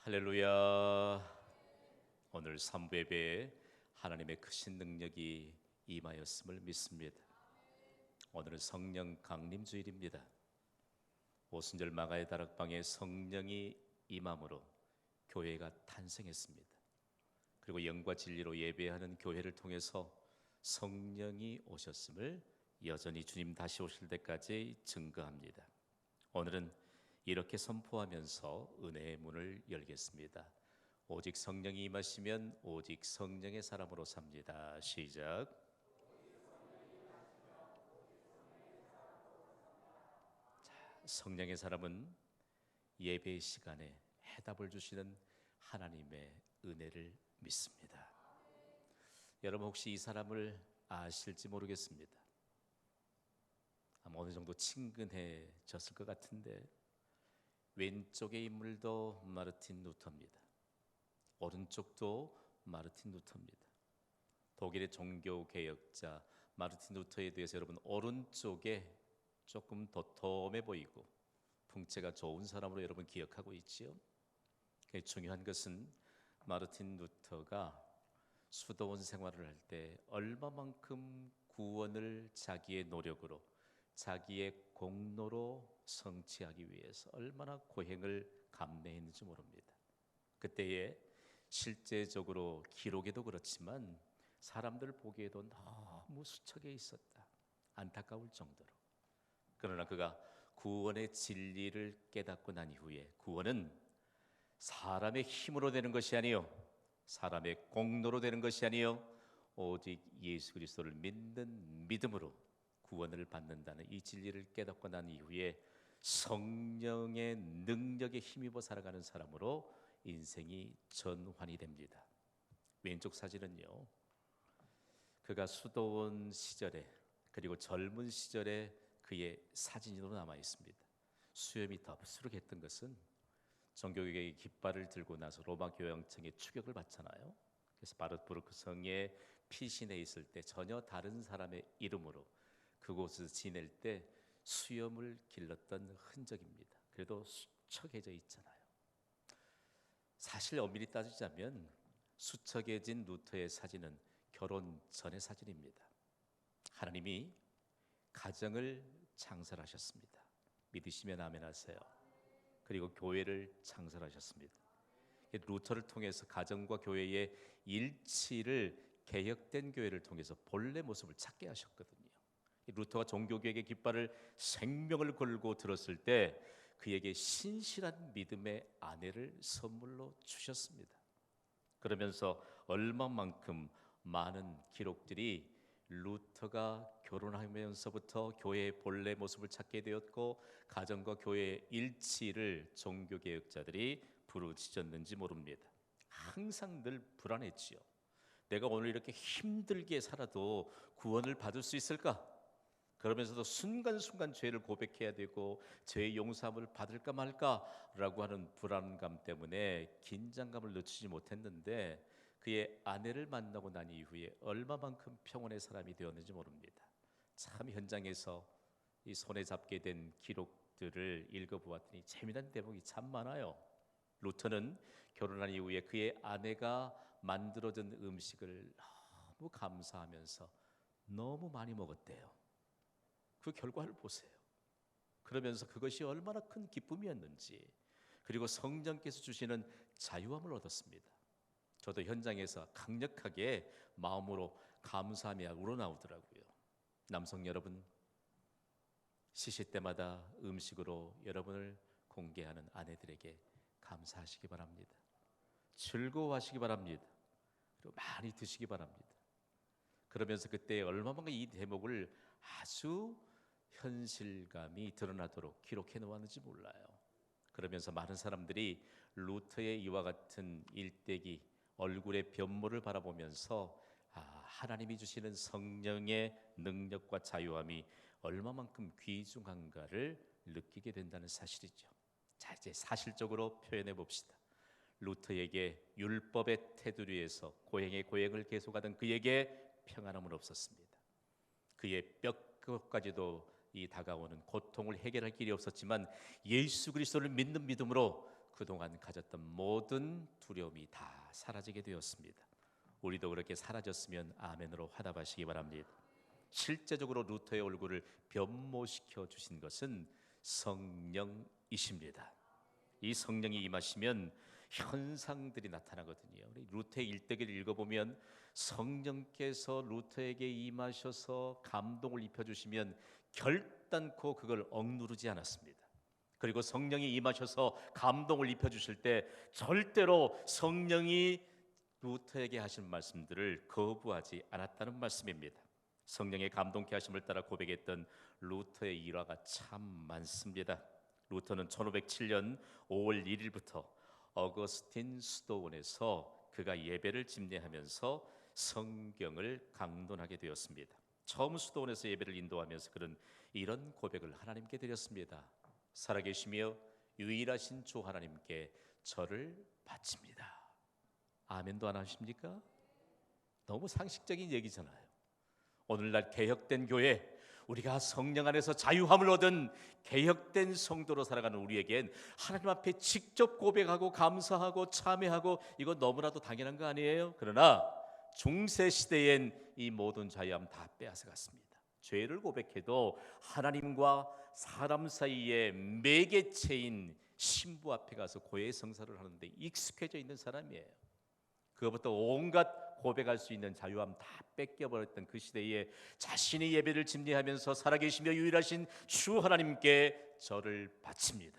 할렐루야. 오늘 3부 예배에 하나님의 크신 능력이 임하였음을 믿습니다. 오늘은 성령 강림 주일입니다. 오순절 마가의 다락방에 성령이 임함으로 교회가 탄생했습니다. 그리고 영과 진리로 예배하는 교회를 통해서 성령이 오셨음을 여전히 주님 다시 오실 때까지 증거합니다. 오늘은 이렇게 선포하면서 은혜의 문을 열겠습니다. 오직 성령이 임하시면 오직 성령의 사람으로 삽니다. 시작. 성령의 사람은 예배 시간에 해답을 주시는 하나님의 은혜를 믿습니다. 여러분 혹시 이 사람을 아실지 모르겠습니다. 아마 어느 정도 친근해졌을 것 같은데 왼쪽의 인물도 마르틴 루터입니다. 오른쪽도 마르틴 루터입니다. 독일의 종교개혁자 마르틴 루터에 대해서 여러분 오른쪽에 조금 도톰해 보이고 풍채가 좋은 사람으로 여러분 기억하고 있지요. 중요한 것은 마르틴 루터가 수도원 생활을 할 때 얼마만큼 구원을 자기의 노력으로 자기의 공로로 성취하기 위해서 얼마나 고행을 감내했는지 모릅니다. 그때에 실제적으로 기록에도 그렇지만 사람들 보기에도 너무 수척해 있었다. 안타까울 정도로. 그러나 그가 구원의 진리를 깨닫고 난 이후에 구원은 사람의 힘으로 되는 것이 아니요 사람의 공로로 되는 것이 아니요 오직 예수 그리스도를 믿는 믿음으로 구원을 받는다는 이 진리를 깨닫고 난 이후에 성령의 능력에 힘입어 살아가는 사람으로 인생이 전환이 됩니다. 왼쪽 사진은요, 그가 수도원 시절에 그리고 젊은 시절에 그의 사진으로 남아 있습니다. 수염이 덥수룩했던 것은 종교개혁의 깃발을 들고 나서 로마 교황청의 추격을 받잖아요. 그래서 바르부르크 성에 피신해 있을 때 전혀 다른 사람의 이름으로 그곳에서 지낼 때 수염을 길렀던 흔적입니다. 그래도 수척해져 있잖아요. 사실 엄밀히 따지자면 수척해진 루터의 사진은 결혼 전의 사진입니다. 하나님이 가정을 창설하셨습니다. 믿으시면 아멘 하세요. 그리고 교회를 창설하셨습니다. 루터를 통해서 가정과 교회의 일치를 개혁된 교회를 통해서 본래 모습을 찾게 하셨거든요. 루터가 종교개혁의 깃발을 생명을 걸고 들었을 때 그에게 신실한 믿음의 아내를 선물로 주셨습니다. 그러면서 얼마만큼 많은 기록들이 루터가 결혼하면서부터 교회의 본래 모습을 찾게 되었고 가정과 교회의 일치를 종교개혁자들이 부르짖었는지 모릅니다. 항상 늘 불안했지요. 내가 오늘 이렇게 힘들게 살아도 구원을 받을 수 있을까? 그러면서도 순간순간 죄를 고백해야 되고 죄의 용서함을 받을까 말까라고 하는 불안감 때문에 긴장감을 늦추지 못했는데 그의 아내를 만나고 난 이후에 얼마만큼 평온의 사람이 되었는지 모릅니다. 참 현장에서 이 손에 잡게 된 기록들을 읽어보았더니 재미난 대목이 참 많아요. 루터는 결혼한 이후에 그의 아내가 만들어준 음식을 너무 감사하면서 너무 많이 먹었대요. 그 결과를 보세요. 그러면서 그것이 얼마나 큰 기쁨이었는지, 그리고 성령께서 주시는 자유함을 얻었습니다. 저도 현장에서 강력하게 마음으로 감사함이 우러나오더라고요. 남성 여러분, 시시 때마다 음식으로 여러분을 공개하는 아내들에게 감사하시기 바랍니다. 즐거워하시기 바랍니다. 그리고 많이 드시기 바랍니다. 그러면서 그때 얼마만큼 이 대목을 아주 현실감이 드러나도록 기록해 놓았는지 몰라요. 그러면서 많은 사람들이 루터의 이와 같은 일대기 얼굴의 변모를 바라보면서 하나님이 주시는 성령의 능력과 자유함이 얼마만큼 귀중한가를 느끼게 된다는 사실이죠. 자, 이제 사실적으로 표현해 봅시다. 루터에게 율법의 테두리에서 고행의 고행을 계속하던 그에게 평안함은 없었습니다. 그의 뼈까지도 이 다가오는 고통을 해결할 길이 없었지만 예수 그리스도를 믿는 믿음으로 그 그동안 가졌던 모든 두려움이 다 사라지게 되었습니다. 우리도 그렇게 사라졌으면 아멘으로 화답하시기 바랍니다. 실제적으로 루터의 얼굴을 변모시켜 주신 것은 성령이십니다. 이 성령이 임하시면 현상들이 나타나거든요. 우리 루터의 일대기를 읽어보면 성령께서 루터에게 임하셔서 감동을 입혀주시면 결단코 그걸 억누르지 않았습니다. 그리고 성령이 임하셔서 감동을 입혀주실 때 절대로 성령이 루터에게 하신 말씀들을 거부하지 않았다는 말씀입니다. 성령의 감동케 하심을 따라 고백했던 루터의 일화가 참 많습니다. 루터는 1507년 5월 1일부터 어거스틴 수도원에서 그가 예배를 집례하면서 성경을 강론하게 되었습니다. 처음 수도원에서 예배를 인도하면서 그는 이런 고백을 하나님께 드렸습니다. 살아계시며 유일하신 주 하나님께 저를 바칩니다. 아멘도 안 하십니까? 너무 상식적인 얘기잖아요. 오늘날 개혁된 교회, 우리가 성령 안에서 자유함을 얻은 개혁된 성도로 살아가는 우리에겐 하나님 앞에 직접 고백하고 감사하고 참회하고 이거 너무나도 당연한 거 아니에요? 그러나 중세 시대엔 이 모든 자유함 다 빼앗아갔습니다. 죄를 고백해도 하나님과 사람 사이에 매개체인 신부 앞에 가서 고해 성사를 하는데 익숙해져 있는 사람이에요. 그것부터 온갖 고백할 수 있는 자유함 다 뺏겨버렸던 그 시대에 자신이 예배를 집례하면서 살아계시며 유일하신 주 하나님께 저를 바칩니다.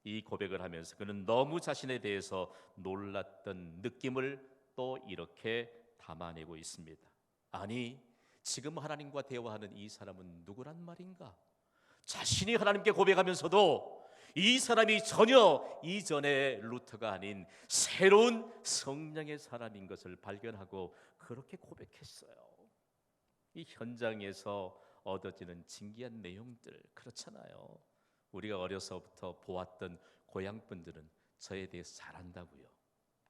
이 고백을 하면서 그는 너무 자신에 대해서 놀랐던 느낌을 또 이렇게 담아내고 있습니다. 아니, 지금 하나님과 대화하는 이 사람은 누구란 말인가? 자신이 하나님께 고백하면서도 이 사람이 전혀 이전의 루터가 아닌 새로운 성령의 사람인 것을 발견하고 그렇게 고백했어요. 이 현장에서 얻어지는 진귀한 내용들, 그렇잖아요. 우리가 어려서부터 보았던 고향분들은 저에 대해서 잘 안다고요.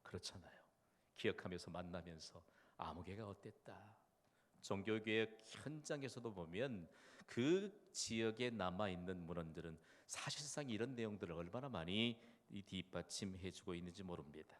그렇잖아요. 기억하면서 만나면서 아무개가 어땠다. 종교개혁 현장에서도 보면 그 지역에 남아있는 문헌들은 사실상 이런 내용들을 얼마나 많이 뒷받침해주고 있는지 모릅니다.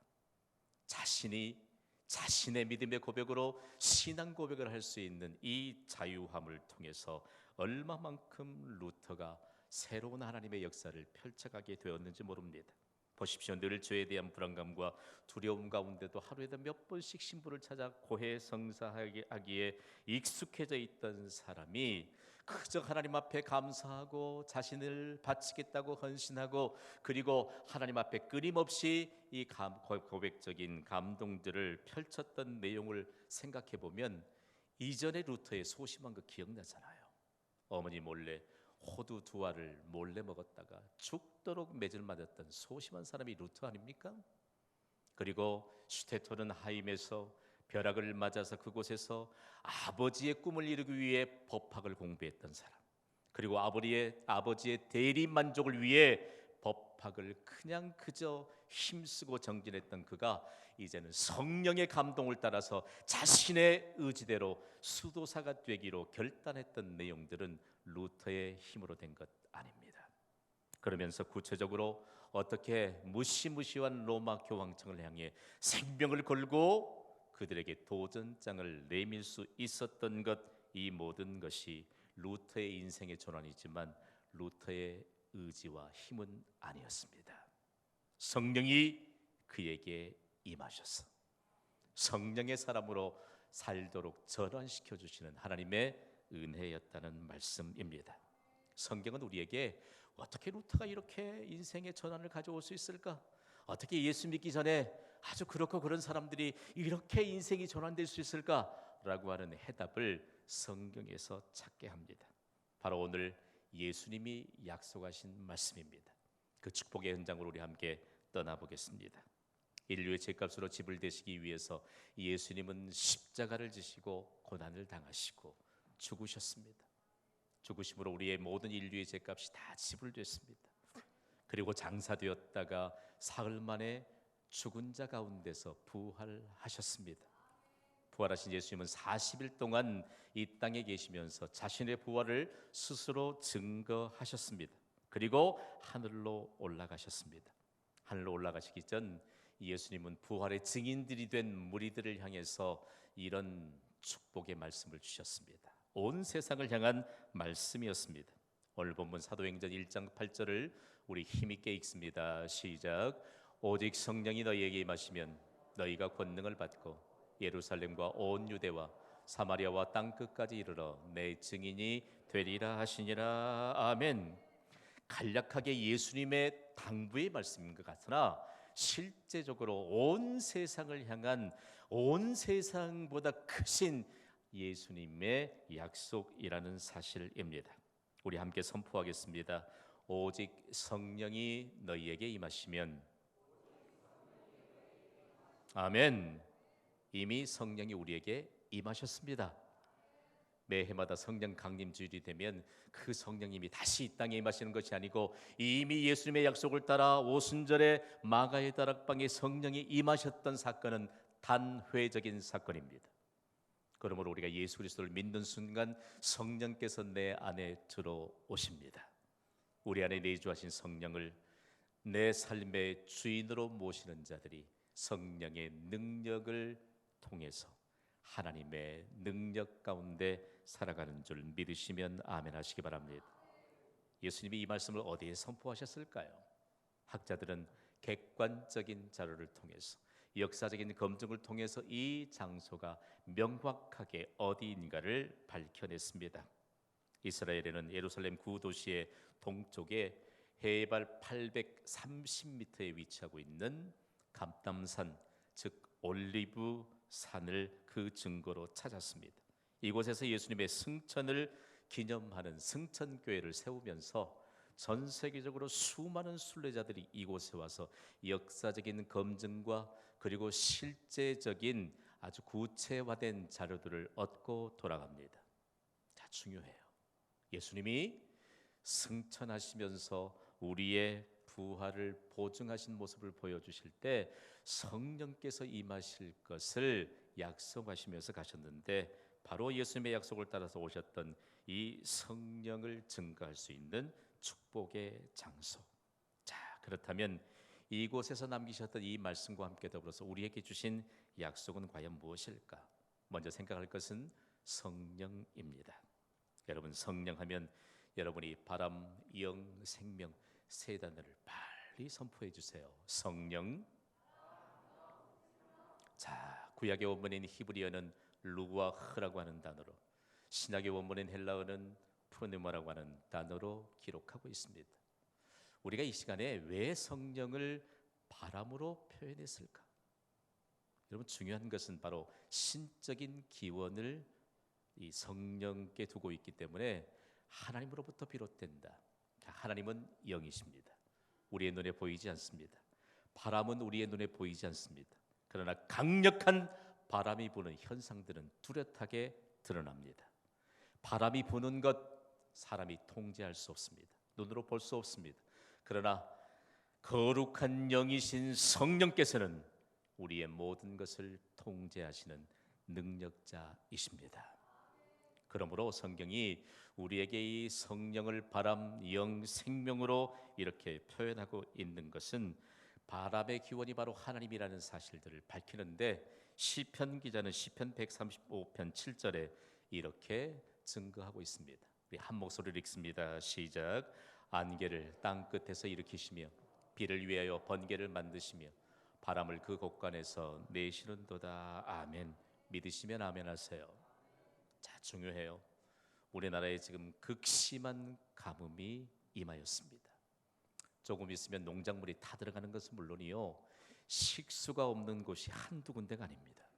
자신이 자신의 믿음의 고백으로 신앙 고백을 할 수 있는 이 자유함을 통해서 얼마만큼 루터가 새로운 하나님의 역사를 펼쳐가게 되었는지 모릅니다. 보십시오. 늘 죄에 대한 불안감과 두려움 가운데도 하루에도 몇 번씩 신부를 찾아 고해 성사하기에 익숙해져 있던 사람이 그저 하나님 앞에 감사하고 자신을 바치겠다고 헌신하고 그리고 하나님 앞에 끊임없이 이 고백적인 감동들을 펼쳤던 내용을 생각해 보면 이전의 루터의 소심한 거 기억나잖아요. 어머니 몰래 호두 두 알을 몰래 먹었다가 죽도록 매질 맞았던 소심한 사람이 루터 아닙니까? 그리고 슈테토는 하임에서 벼락을 맞아서 그곳에서 아버지의 꿈을 이루기 위해 법학을 공부했던 사람, 그리고 아버지의 대리 만족을 위해 법학을 그냥 그저 힘쓰고 정진했던 그가 이제는 성령의 감동을 따라서 자신의 의지대로 수도사가 되기로 결단했던 내용들은 루터의 힘으로 된 것 아닙니다. 그러면서 구체적으로 어떻게 무시무시한 로마 교황청을 향해 생명을 걸고 그들에게 도전장을 내밀 수 있었던 것, 이 모든 것이 루터의 인생의 전환이지만 루터의 의지와 힘은 아니었습니다. 성령이 그에게 임하셔서 성령의 사람으로 살도록 전환시켜 주시는 하나님의 은혜였다는 말씀입니다. 성경은 우리에게 어떻게 루터가 이렇게 인생의 전환을 가져올 수 있을까? 어떻게 예수 믿기 전에 아주 그렇고 그런 사람들이 이렇게 인생이 전환될 수 있을까라고 하는 해답을 성경에서 찾게 합니다. 바로 오늘 예수님이 약속하신 말씀입니다. 그 축복의 현장으로 우리 함께 떠나보겠습니다. 인류의 죄값으로 집을 대시기 위해서 예수님은 십자가를 지시고 고난을 당하시고 죽으셨습니다. 죽으심으로 우리의 모든 인류의 죄값이 다 지불됐습니다. 그리고 장사되었다가 사흘 만에 죽은 자 가운데서 부활하셨습니다. 부활하신 예수님은 40일 동안 이 땅에 계시면서 자신의 부활을 스스로 증거하셨습니다. 그리고 하늘로 올라가셨습니다. 하늘로 올라가시기 전 예수님은 부활의 증인들이 된 무리들을 향해서 이런 축복의 말씀을 주셨습니다. 온 세상을 향한 말씀이었습니다. 오늘 본문 사도행전 1장 8절을 우리 힘있게 읽습니다. 시작. 오직 성령이 너희에게 임하시면 너희가 권능을 받고 예루살렘과 온 유대와 사마리아와 땅끝까지 이르러 내 증인이 되리라 하시니라. 아멘. 간략하게 예수님의 당부의 말씀인 것 같으나 실제적으로 온 세상을 향한, 온 세상보다 크신 예수님의 약속이라는 사실입니다. 우리 함께 선포하겠습니다. 오직 성령이 너희에게 임하시면. 아멘. 이미 성령이 우리에게 임하셨습니다. 매해마다 성령 강림 주일이 되면 그 성령님이 다시 이 땅에 임하시는 것이 아니고 이미 예수님의 약속을 따라 오순절에 마가의 다락방에 성령이 임하셨던 사건은 단회적인 사건입니다. 그러므로 우리가 예수 그리스도를 믿는 순간 성령께서 내 안에 들어오십니다. 우리 안에 내주하신 성령을 내 삶의 주인으로 모시는 자들이 성령의 능력을 통해서 하나님의 능력 가운데 살아가는 줄 믿으시면 아멘 하시기 바랍니다. 예수님이 이 말씀을 어디에 선포하셨을까요? 학자들은 객관적인 자료를 통해서, 역사적인 검증을 통해서 이 장소가 명확하게 어디인가를 밝혀냈습니다. 이스라엘에는 예루살렘 구도시의 동쪽에 해발 830m에 위치하고 있는 감람산, 즉 올리브 산을 그 증거로 찾았습니다. 이곳에서 예수님의 승천을 기념하는 승천교회를 세우면서 전 세계적으로 수많은 순례자들이 이곳에 와서 역사적인 검증과 그리고 실제적인 아주 구체화된 자료들을 얻고 돌아갑니다. 자, 중요해요. 예수님이 승천하시면서 우리의 부활을 보증하신 모습을 보여주실 때 성령께서 임하실 것을 약속하시면서 가셨는데, 바로 예수님의 약속을 따라서 오셨던 이 성령을 증거할 수 있는 축복의 장소. 자, 그렇다면 이곳에서 남기셨던 이 말씀과 함께 더불어서 우리에게 주신 약속은 과연 무엇일까? 먼저 생각할 것은 성령입니다. 여러분, 성령하면 여러분이 바람, 영, 생명 세 단어를 빨리 선포해 주세요. 성령. 자, 구약의 원문인 히브리어는 루아흐라고 하는 단어로, 신약의 원문인 헬라어는 프로네마라고 하는 단어로 기록하고 있습니다. 우리가 이 시간에 왜 성령을 바람으로 표현했을까? 여러분, 중요한 것은 바로 신적인 기원을 이 성령께 두고 있기 때문에 하나님으로부터 비롯된다. 하나님은 영이십니다. 우리의 눈에 보이지 않습니다. 바람은 우리의 눈에 보이지 않습니다. 그러나 강력한 바람이 부는 현상들은 뚜렷하게 드러납니다. 바람이 부는 것 사람이 통제할 수 없습니다. 눈으로 볼 수 없습니다. 그러나 거룩한 영이신 성령께서는 우리의 모든 것을 통제하시는 능력자이십니다. 그러므로 성경이 우리에게 이 성령을 바람, 영, 생명으로 이렇게 표현하고 있는 것은 바람의 기원이 바로 하나님이라는 사실들을 밝히는데, 시편 기자는 시편 135편 7절에 이렇게 증거하고 있습니다. 우리 한 목소리로 읽습니다. 시작. 안개를 땅 끝에서 일으키시며 비를 위하여 번개를 만드시며 바람을 그 곳간에서 내시는도다. 아멘. 믿으시면 아멘 하세요. 자, 중요해요. 우리나라에 지금 극심한 가뭄이 임하였습니다. 조금 있으면 농작물이 다 들어가는 것은 물론이요, 식수가 없는 곳이 한두 군데가 아닙니다.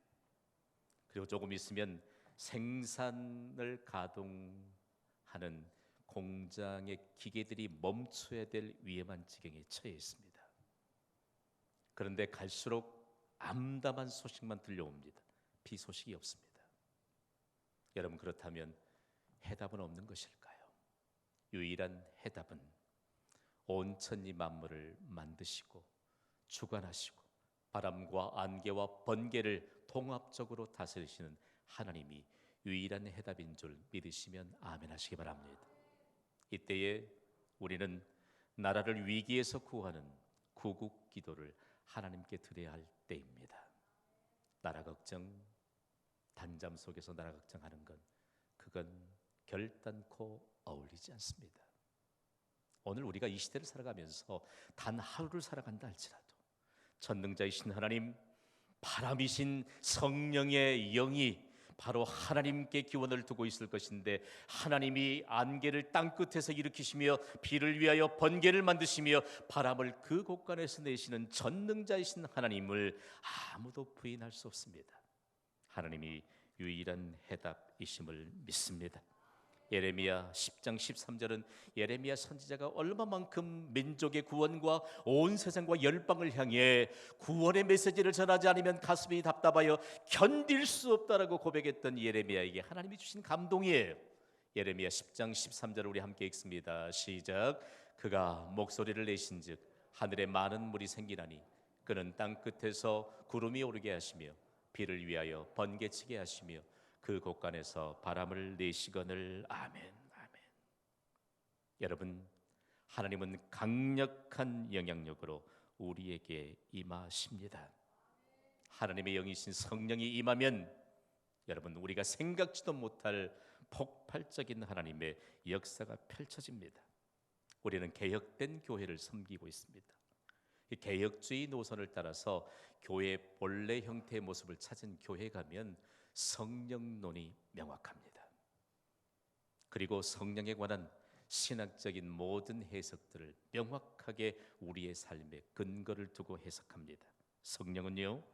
그리고 조금 있으면 생산을 가동하는 공장의 기계들이 멈춰야 될 위험한 지경에 처해 있습니다. 그런데 갈수록 암담한 소식만 들려옵니다. 비 소식이 없습니다. 여러분, 그렇다면 해답은 없는 것일까요? 유일한 해답은 온 천지 만물을 만드시고 주관하시고 바람과 안개와 번개를 통합적으로 다스리시는 하나님이 유일한 해답인 줄 믿으시면 아멘 하시기 바랍니다. 이때에 우리는 나라를 위기에서 구국 기도를 하나님께 드려야 할 때입니다. 나라 걱정, 단잠 속에서 나라 걱정하는 건 그건 결단코 어울리지 않습니다. 오늘 우리가 이 시대를 살아가면서 단 하루를 살아간다 할지라도 전능자이신 하나님, 바람이신 성령의 영이 바로 하나님께 기원을 두고 있을 것인데, 하나님이 안개를 땅끝에서 일으키시며 비를 위하여 번개를 만드시며 바람을 그 곳간에서 내시는 전능자이신 하나님을 아무도 부인할 수 없습니다. 하나님이 유일한 해답이심을 믿습니다. 예레미야 10장 13절은 예레미야 선지자가 얼마만큼 민족의 구원과 온 세상과 열방을 향해 구원의 메시지를 전하지 않으면 가슴이 답답하여 견딜 수 없다라고 고백했던 예레미야에게 하나님이 주신 감동이에요. 예레미야 10장 13절을 우리 함께 읽습니다. 시작. 그가 목소리를 내신즉 하늘에 많은 물이 생기나니 그는 땅 끝에서 구름이 오르게 하시며 비를 위하여 번개치게 하시며 그 곳간에서 바람을 내시거늘. 아멘. 아멘. 여러분, 하나님은 강력한 영향력으로 우리에게 임하십니다. 하나님의 영이신 성령이 임하면 여러분, 우리가 생각지도 못할 폭발적인 하나님의 역사가 펼쳐집니다. 우리는 개혁된 교회를 섬기고 있습니다. 이 개혁주의 노선을 따라서 교회의 본래 형태의 모습을 찾은 교회에 가면 성령론이 명확합니다. 그리고 성령에 관한 신학적인 모든 해석들을 명확하게 우리의 삶에 근거를 두고 해석합니다. 성령은요,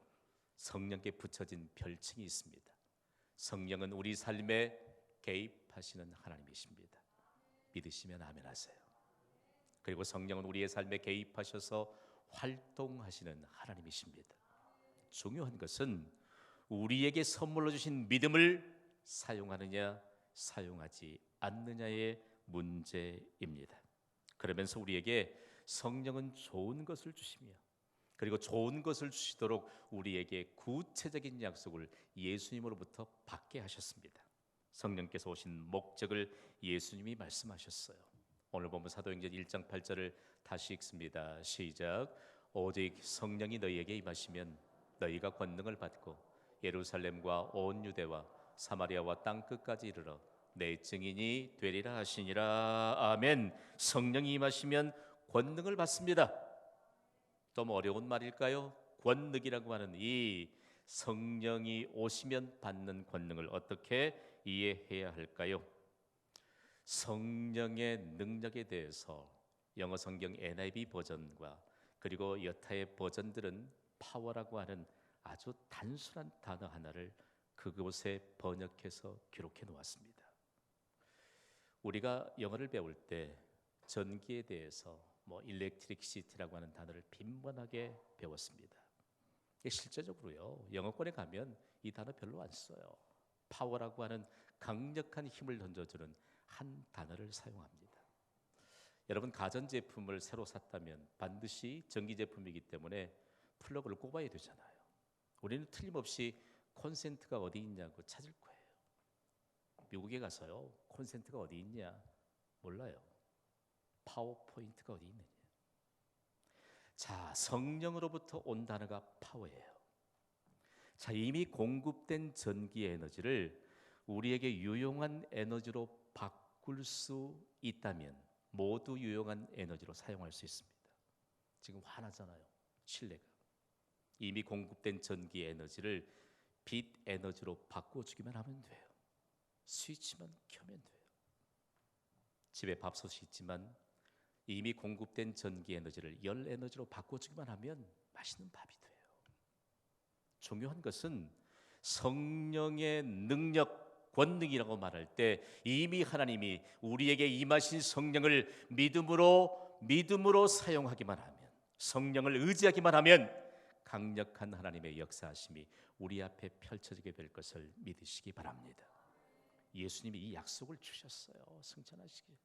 성령께 붙여진 별칭이 있습니다. 성령은 우리 삶에 개입하시는 하나님이십니다. 믿으시면 아멘 하세요. 그리고 성령은 우리의 삶에 개입하셔서 활동하시는 하나님이십니다. 중요한 것은 우리에게 선물로 주신 믿음을 사용하느냐 사용하지 않느냐의 문제입니다. 그러면서 우리에게 성령은 좋은 것을 주시며 그리고 좋은 것을 주시도록 우리에게 구체적인 약속을 예수님으로부터 받게 하셨습니다. 성령께서 오신 목적을 예수님이 말씀하셨어요. 오늘 본문 사도행전 1장 8절을 다시 읽습니다. 시작. 오직 성령이 너희에게 임하시면 너희가 권능을 받고 예루살렘과 온 유대와 사마리아와 땅끝까지 이르러 내 증인이 되리라 하시니라. 아멘. 성령이 임하시면 권능을 받습니다. 좀 어려운 말일까요? 권능이라고 하는 이 성령이 오시면 받는 권능을 어떻게 이해해야 할까요? 성령의 능력에 대해서 영어 성경 NIV 버전과 그리고 여타의 버전들은 파워라고 하는 아주 단순한 단어 하나를 그곳에 번역해서 기록해 놓았습니다. 우리가 영어를 배울 때 전기에 대해서 일렉트릭시티라고 하는 단어를 빈번하게 배웠습니다. 실제적으로요, 영어권에 가면 이 단어 별로 안 써요. 파워라고 하는 강력한 힘을 던져주는 한 단어를 사용합니다. 여러분, 가전제품을 새로 샀다면 반드시 전기제품이기 때문에 플러그를 꼽아야 되잖아요. 우리는 틀림없이 콘센트가 어디 있냐고 찾을 거예요. 미국에 가서요, 콘센트가 어디 있냐 몰라요. 파워포인트가 어디 있느냐. 자, 성령으로부터 온 단어가 파워예요. 자, 이미 공급된 전기 에너지를 우리에게 유용한 에너지로 바꿀 수 있다면 모두 유용한 에너지로 사용할 수 있습니다. 지금 화나잖아요, 실내가. 이미 공급된 전기 에너지를 빛 에너지로 바꿔주기만 하면 돼요. 스위치만 켜면 돼요. 집에 밥솥이 있지만 이미 공급된 전기 에너지를 열 에너지로 바꿔주기만 하면 맛있는 밥이 돼요. 중요한 것은 성령의 능력, 권능이라고 말할 때 이미 하나님이 우리에게 임하신 성령을 믿음으로 사용하기만 하면, 성령을 의지하기만 하면 강력한 하나님의 역사하심이 우리 앞에 펼쳐지게 될 것을 믿으시기 바랍니다. 예수님이 이 약속을 주셨어요. 승천하시기.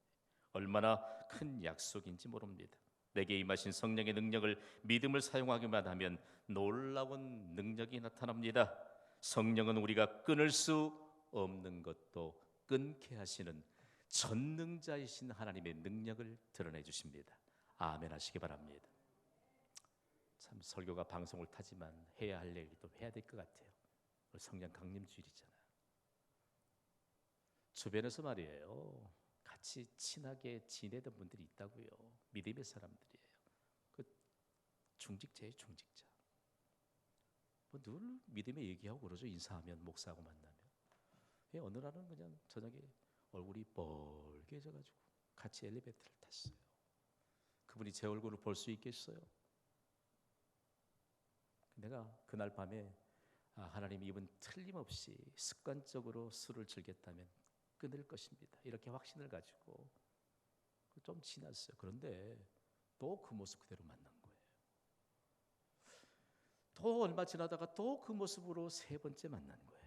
얼마나 큰 약속인지 모릅니다. 내게 임하신 성령의 능력을 믿음을 사용하기만 하면 놀라운 능력이 나타납니다. 성령은 우리가 끊을 수 없는 것도 끊게 하시는 전능자이신 하나님의 능력을 드러내 주십니다. 아멘 하시기 바랍니다. 참 설교가 방송을 타지만 해야 할 얘기 또 해야 될 것 같아요. 오늘 성령 강림 주일이잖아요. 주변에서 말이에요, 같이 친하게 지내던 분들이 있다고요. 믿음의 사람들이에요. 그 중직자예요, 중직자. 뭐 늘 믿음의 얘기하고 그러죠. 인사하면, 목사하고 만나면. 어느 날은 그냥 저녁에 얼굴이 뻘개져가지고 같이 엘리베이터를 탔어요. 그분이 제 얼굴을 볼 수 있겠어요? 내가 그날 밤에 하나님, 이분 틀림없이 습관적으로 술을 즐겼다면 끊을 것입니다, 이렇게 확신을 가지고 좀 지났어요. 그런데 또 그 모습 그대로 만난 거예요. 또 얼마 지나다가 또 그 모습으로 세 번째 만난 거예요.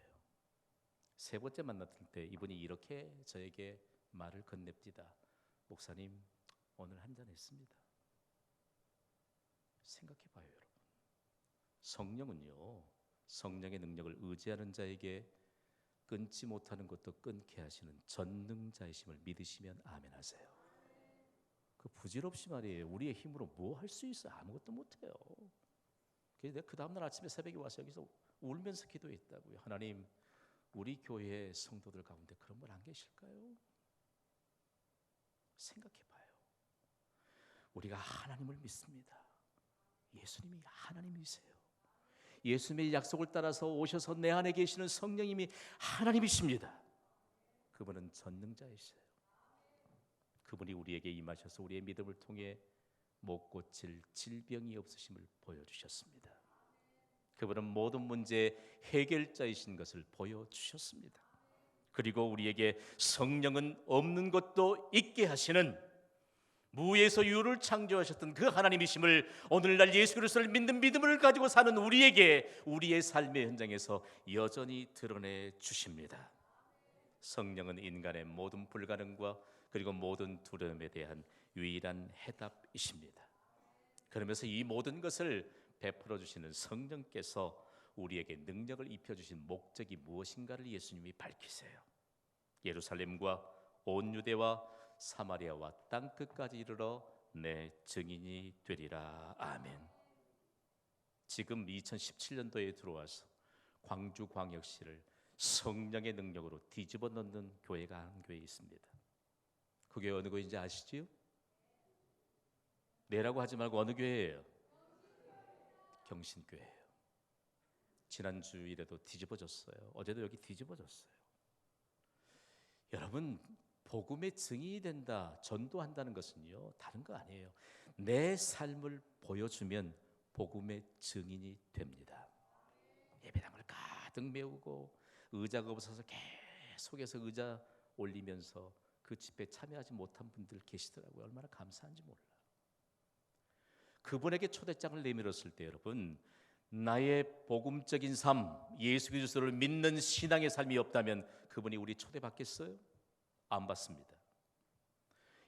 세 번째 만났을 때 이분이 이렇게 저에게 말을 건넵디다. 목사님, 오늘 한잔 했습니다. 생각해 봐요, 여러분. 성령은요, 성령의 능력을 의지하는 자에게 끊지 못하는 것도 끊게 하시는 전능자이심을 믿으시면 아멘 하세요. 그 부질없이 말이에요, 우리의 힘으로 뭐 할 수 있어? 아무것도 못해요. 그래서 내가 그 다음날 아침에 새벽에 와서 여기서 울면서 기도했다고요. 하나님, 우리 교회 성도들 가운데 그런 분 안 계실까요? 생각해 봐요. 우리가 하나님을 믿습니다. 예수님이 하나님이세요. 예수님의 약속을 따라서 오셔서 내 안에 계시는 성령님이 하나님이십니다. 그분은 전능자이세요. 그분이 우리에게 임하셔서 우리의 믿음을 통해 못 고칠 질병이 없으심을 보여주셨습니다. 그분은 모든 문제의 해결자이신 것을 보여주셨습니다. 그리고 우리에게 성령은 없는 것도 있게 하시는, 무에서 유를 창조하셨던 그 하나님이심을 오늘날 예수 그리스도를 믿는 믿음을 가지고 사는 우리에게 우리의 삶의 현장에서 여전히 드러내 주십니다. 성령은 인간의 모든 불가능과 그리고 모든 두려움에 대한 유일한 해답이십니다. 그러면서 이 모든 것을 베풀어 주시는 성령께서 우리에게 능력을 입혀주신 목적이 무엇인가를 예수님이 밝히세요. 예루살렘과 온 유대와 사마리아와 땅끝까지 이르러 내 증인이 되리라. 아멘. 지금 2017년도에 들어와서 광주광역시를 성령의 능력으로 뒤집어 놓는 교회가 한 교회 있습니다. 그게 어느 교회인지 아시지요? 네라고 하지 말고 어느 교회예요? 경신교회예요. 지난주일에도 뒤집어졌어요. 어제도 여기 뒤집어졌어요. 여러분, 복음의 증인이 된다, 전도한다는 것은요, 다른 거 아니에요. 내 삶을 보여주면 복음의 증인이 됩니다. 예배당을 가득 메우고 의자가 없어서 계속해서 의자 올리면서 그 집회에 참여하지 못한 분들 계시더라고요. 얼마나 감사한지 몰라요. 그분에게 초대장을 내밀었을 때 여러분, 나의 복음적인 삶, 예수 그리스도를 믿는 신앙의 삶이 없다면 그분이 우리 초대받겠어요? 안 받습니다.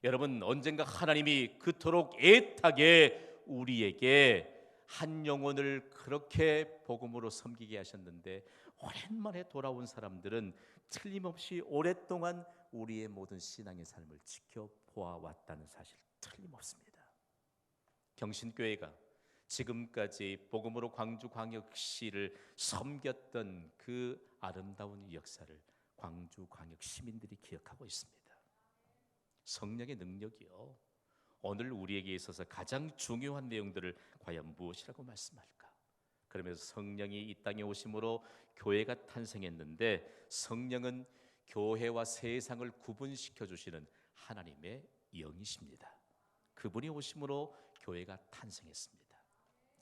여러분, 언젠가 하나님이 그토록 애타게 우리에게 한 영혼을 그렇게 복음으로 섬기게 하셨는데, 오랜만에 돌아온 사람들은 틀림없이 오랫동안 우리의 모든 신앙의 삶을 지켜보아왔다는 사실 틀림없습니다. 경신교회가 지금까지 복음으로 광주광역시를 섬겼던 그 아름다운 역사를 광주광역 시민들이 기억하고 있습니다. 성령의 능력이요, 오늘 우리에게 있어서 가장 중요한 내용들을 과연 무엇이라고 말씀할까? 그러면서 성령이 이 땅에 오심으로 교회가 탄생했는데, 성령은 교회와 세상을 구분시켜 주시는 하나님의 영이십니다. 그분이 오심으로 교회가 탄생했습니다.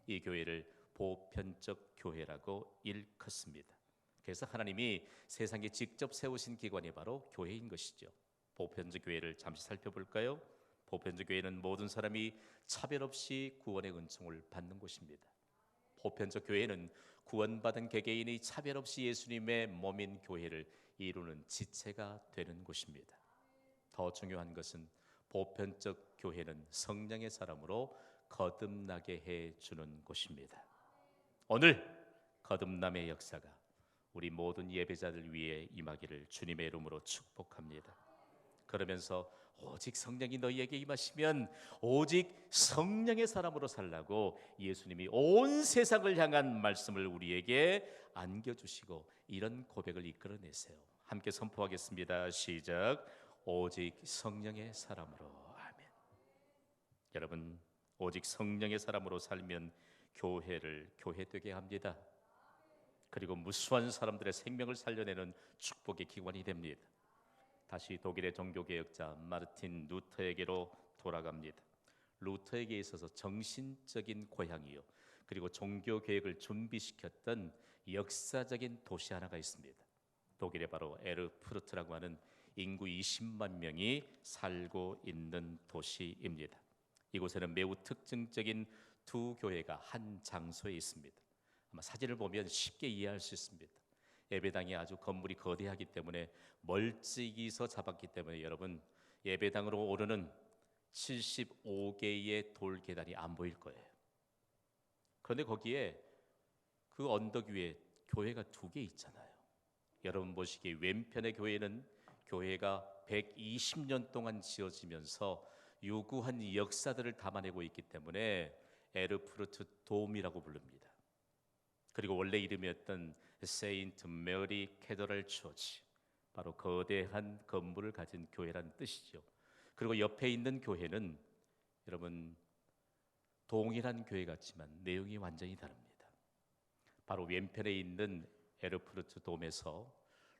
이 교회를 보편적 교회라고 일컫습니다. 그래서 하나님이 세상에 직접 세우신 기관이 바로 교회인 것이죠. 보편적 교회를 잠시 살펴볼까요? 보편적 교회는 모든 사람이 차별 없이 구원의 은총을 받는 곳입니다. 보편적 교회는 구원받은 개개인이 차별 없이 예수님의 몸인 교회를 이루는 지체가 되는 곳입니다. 더 중요한 것은 보편적 교회는 성령의 사람으로 거듭나게 해주는 곳입니다. 오늘 거듭남의 역사가 우리 모든 예배자들 위해 임하기를 주님의 이름으로 축복합니다. 그러면서 오직 성령이 너희에게 임하시면 오직 성령의 사람으로 살라고 예수님이 온 세상을 향한 말씀을 우리에게 안겨주시고 이런 고백을 이끌어내세요. 함께 선포하겠습니다. 시작. 오직 성령의 사람으로. 아멘. 여러분, 오직 성령의 사람으로 살면 교회를 교회되게 합니다. 그리고 무수한 사람들의 생명을 살려내는 축복의 기관이 됩니다. 다시 독일의 종교개혁자 마르틴 루터에게로 돌아갑니다. 루터에게 있어서 정신적인 고향이요, 그리고 종교개혁을 준비시켰던 역사적인 도시 하나가 있습니다. 독일에 바로 에르푸르트라고 하는 인구 20만 명이 살고 있는 도시입니다. 이곳에는 매우 특징적인 두 교회가 한 장소에 있습니다. 아마 사진을 보면 쉽게 이해할 수 있습니다. 예배당이 아주 건물이 거대하기 때문에 멀찍이서 잡았기 때문에 여러분, 예배당으로 오르는 75개의 돌 계단이 안 보일 거예요. 그런데 거기에 그 언덕 위에 교회가 두 개 있잖아요. 여러분 보시기에 왼편의 교회는 교회가 120년 동안 지어지면서 유구한 역사들을 담아내고 있기 때문에 에르푸르트 돔이라고 부릅니다. 그리고 원래 이름이었던 세인트 메리 캐더럴 처치, 바로 거대한 건물을 가진 교회라는 뜻이죠. 그리고 옆에 있는 교회는 여러분 동일한 교회 같지만 내용이 완전히 다릅니다. 바로 왼편에 있는 에르푸르트 돔에서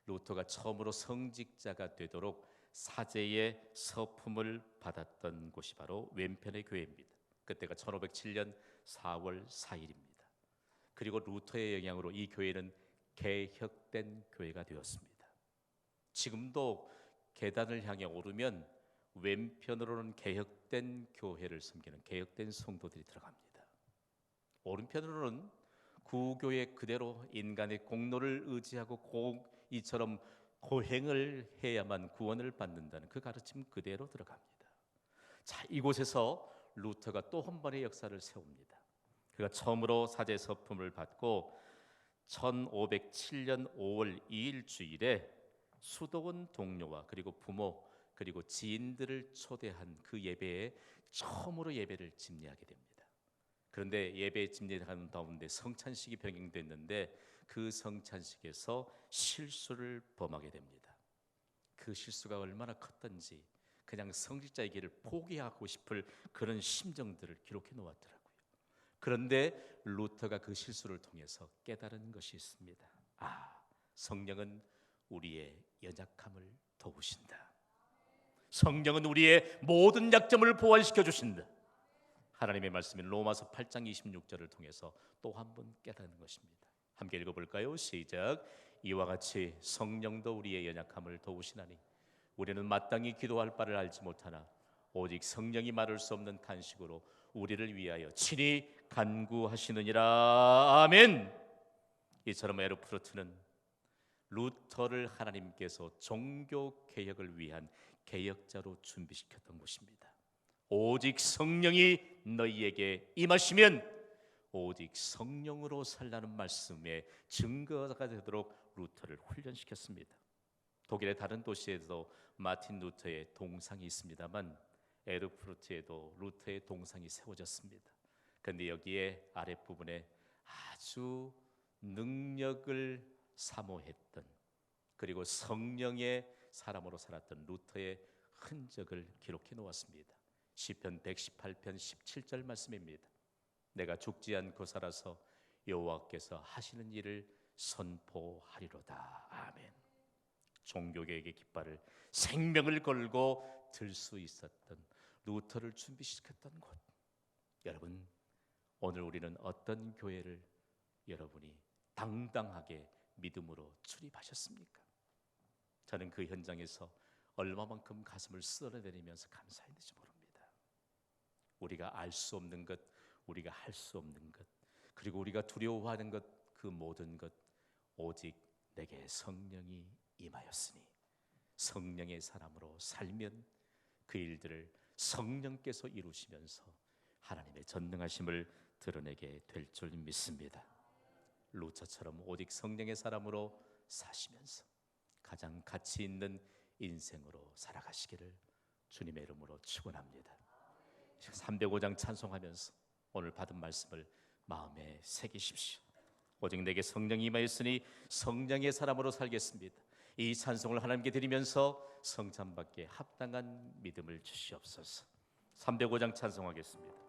루터가 처음으로 성직자가 되도록 사제의 서품을 받았던 곳이 바로 왼편의 교회입니다. 그때가 1507년 4월 4일입니다. 그리고 루터의 영향으로 이 교회는 개혁된 교회가 되었습니다. 지금도 계단을 향해 오르면 왼편으로는 개혁된 교회를 섬기는 개혁된 성도들이 들어갑니다. 오른편으로는 구교회 그대로 인간의 공로를 의지하고 이처럼 고행을 해야만 구원을 받는다는 그 가르침 그대로 들어갑니다. 자, 이곳에서 루터가 또 한 번의 역사를 세웁니다. 그가 처음으로 사제 서품을 받고 1507년 5월 2일 주일에 수도원 동료와 그리고 부모 그리고 지인들을 초대한 그 예배에 처음으로 예배를 집례하게 됩니다. 그런데 예배 집례하는 가운데 성찬식이 병행됐는데 그 성찬식에서 실수를 범하게 됩니다. 그 실수가 얼마나 컸던지 그냥 성직자의 길을 포기하고 싶을 그런 심정들을 기록해 놓았더라고요. 그런데 루터가 그 실수를 통해서 깨달은 것이 있습니다. 아, 성령은 우리의 연약함을 도우신다. 성령은 우리의 모든 약점을 보완시켜 주신다. 하나님의 말씀인 로마서 8장 26절을 통해서 또 한 번 깨닫는 것입니다. 함께 읽어볼까요? 시작. 이와 같이 성령도 우리의 연약함을 도우시나니 우리는 마땅히 기도할 바를 알지 못하나 오직 성령이 말할 수 없는 간식으로 우리를 위하여 친히 간구하시느니라. 아멘. 이처럼 에르푸르트는 루터를 하나님께서 종교 개혁을 위한 개혁자로 준비시켰던 곳입니다. 오직 성령이 너희에게 임하시면 오직 성령으로 살라는 말씀의 증거가 되도록 루터를 훈련시켰습니다. 독일의 다른 도시에도 마틴 루터의 동상이 있습니다만 에르푸르트에도 루터의 동상이 세워졌습니다. 그런데 여기에 아랫부분에 아주 능력을 사모했던 그리고 성령의 사람으로 살았던 루터의 흔적을 기록해 놓았습니다. 시편 118편 17절 말씀입니다. 내가 죽지 않고 살아서 여호와께서 하시는 일을 선포하리로다. 아멘. 종교개혁의 깃발을 생명을 걸고 들 수 있었던 루터를 준비시켰던 곳. 여러분, 오늘 우리는 어떤 교회를 여러분이 당당하게 믿음으로 출입하셨습니까? 저는 그 현장에서 얼마만큼 가슴을 쓸어내리면서 감사했는지 모릅니다. 우리가 알 수 없는 것, 우리가 할 수 없는 것, 그리고 우리가 두려워하는 것, 그 모든 것 오직 내게 성령이 임하였으니 성령의 사람으로 살면 그 일들을 성령께서 이루시면서 하나님의 전능하심을 드러내게 될 줄 믿습니다. 루터처럼 오직 성령의 사람으로 사시면서 가장 가치 있는 인생으로 살아가시기를 주님의 이름으로 축원합니다. 305장 찬송하면서 오늘 받은 말씀을 마음에 새기십시오. 오직 내게 성령이 임하였으니 성령의 사람으로 살겠습니다. 이 찬송을 하나님께 드리면서 성찬받기에 합당한 믿음을 주시옵소서. 305장 찬송하겠습니다.